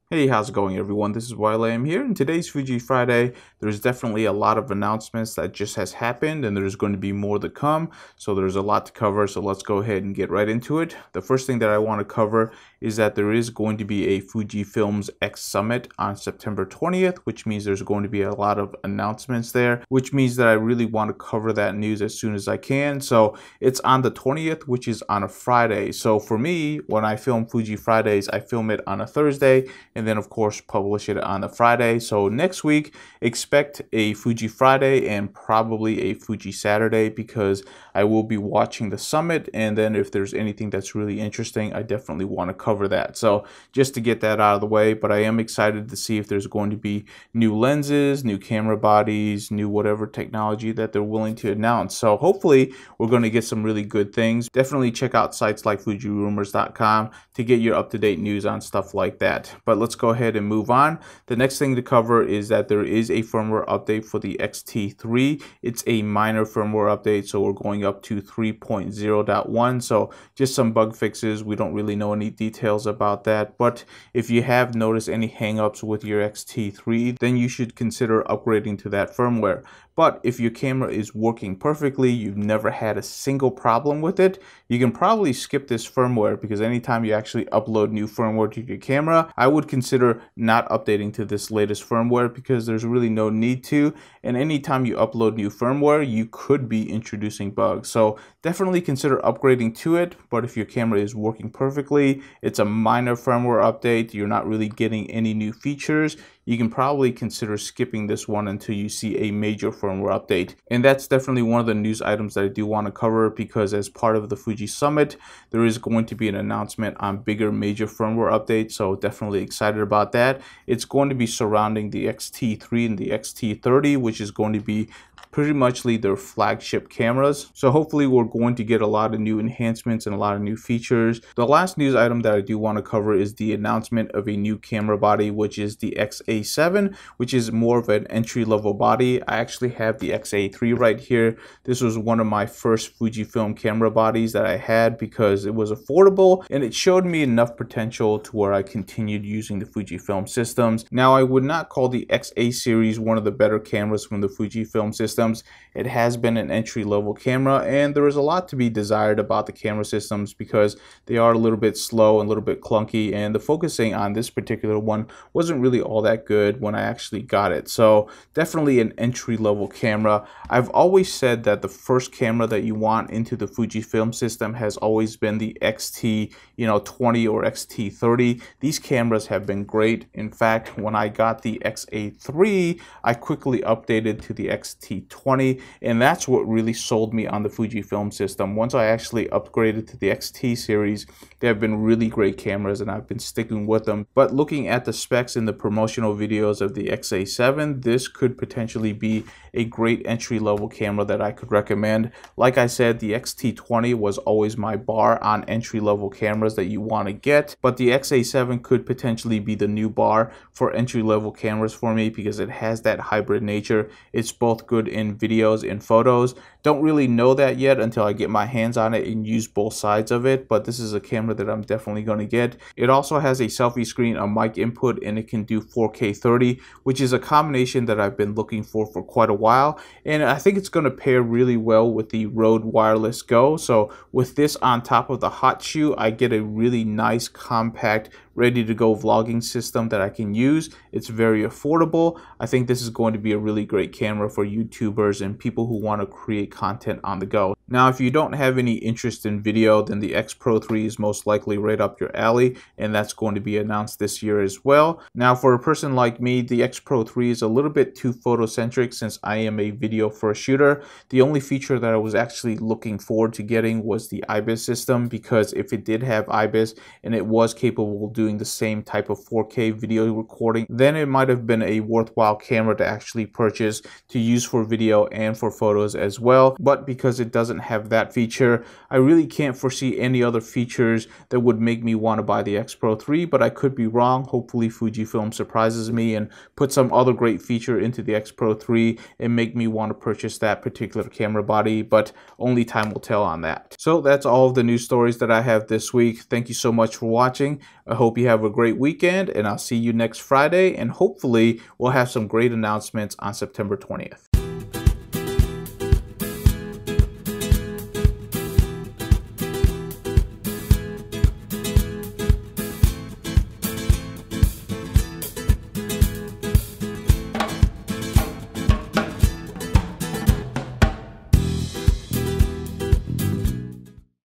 Hey, how's it going everyone? This is Wile I am here. In today's Fuji Friday, there's definitely a lot of announcements that just has happened and there's going to be more to come. So there's a lot to cover, so let's go ahead and get right into it. The first thing that I want to cover is that there is going to be a Fujifilm X Summit on September 20th, which means there's going to be a lot of announcements there, which means that I really want to cover that news as soon as I can. So it's on the 20th, which is on a Friday. So for me, when I film Fuji Fridays, I film it on a Thursday, and then of course publish it on a Friday. So next week expect a Fuji Friday and probably a Fuji Saturday, because I will be watching the summit, and then if there's anything that's really interesting, I definitely want to cover that. So just to get that out of the way, but I am excited to see if there's going to be new lenses, new camera bodies, new whatever technology that they're willing to announce. So hopefully we're going to get some really good things. Definitely check out sites like FujiRumors.com to get your up-to-date news on stuff like that. But let's go ahead and move on. The next thing to cover is that there is a firmware update for the X-T3. It's a minor firmware update, so we're going up to 3.0.1. So just some bug fixes. We don't really know any details about that, but if you have noticed any hangups with your X-T3, then you should consider upgrading to that firmware. But if your camera is working perfectly, you've never had a single problem with it, you can probably skip this firmware, because anytime you actually upload new firmware to your camera, I would consider not updating to this latest firmware, because there's really no need to. And anytime you upload new firmware, you could be introducing bugs. So definitely consider upgrading to it. But if your camera is working perfectly, it's a minor firmware update, you're not really getting any new features, you can probably consider skipping this one until you see a major firmware update. And that's definitely one of the news items that I do want to cover, because as part of the Fuji Summit, there is going to be an announcement on bigger major firmware updates. So definitely excited about that. It's going to be surrounding the X-T3 and the X-T30, which is going to be pretty much their flagship cameras. So hopefully we're going to get a lot of new enhancements and a lot of new features. The last news item that I do want to cover is the announcement of a new camera body, which is the X-A7, which is more of an entry-level body. I actually have the X-A3 right here. This was one of my first Fujifilm camera bodies that I had, because it was affordable and it showed me enough potential to where I continued using the Fujifilm systems. Now, I would not call the X-A series one of the better cameras from the Fujifilm systems. It has been an entry-level camera, and there is a lot to be desired about the camera systems, because they are a little bit slow and a little bit clunky, and the focusing on this particular one wasn't really all that good when I actually got it. So definitely an entry-level camera. I've always said that the first camera that you want into the Fujifilm system has always been the X-T20 or X-T30. These cameras have been great. In fact, when I got the X-A3, I quickly updated to the X-T20, and that's what really sold me on the Fujifilm system. Once I actually upgraded to the X-T series, they have been really great cameras and I've been sticking with them. But looking at the specs in the promotional videos of the X-A7, this could potentially be a great entry-level camera that I could recommend. Like I said, the X-T20 was always my bar on entry-level cameras that you want to get, but the X-A7 could potentially be the new bar for entry-level cameras for me, because it has that hybrid nature. It's both good in videos and photos. Don't really know that yet until I get my hands on it and use both sides of it, but this is a camera that I'm definitely going to get. It also has a selfie screen, a mic input, and it can do 4K 30, which is a combination that I've been looking for quite a while, and I think it's going to pair really well with the Rode Wireless Go. So with this on top of the hot shoe, I get a really nice, compact, ready to go vlogging system that I can use. It's very affordable. I think this is going to be a really great camera for YouTubers and people who want to create content on the go. Now, if you don't have any interest in video, then the X Pro 3 is most likely right up your alley, and that's going to be announced this year as well. Now, for a person like me, the X Pro 3 is a little bit too photocentric, since I am a video first shooter. The only feature that I was actually looking forward to getting was the IBIS system, because if it did have IBIS and it was capable of doing the same type of 4K video recording, then it might have been a worthwhile camera to actually purchase to use for video and for photos as well. But because it doesn't doesn't have that feature. I really can't foresee any other features that would make me want to buy the X Pro 3, but I could be wrong. Hopefully Fujifilm surprises me and put some other great feature into the X Pro 3 and make me want to purchase that particular camera body, but only time will tell on that. So that's all of the news stories that I have this week. Thank you so much for watching. I hope you have a great weekend, and I'll see you next Friday, and hopefully we'll have some great announcements on September 20th.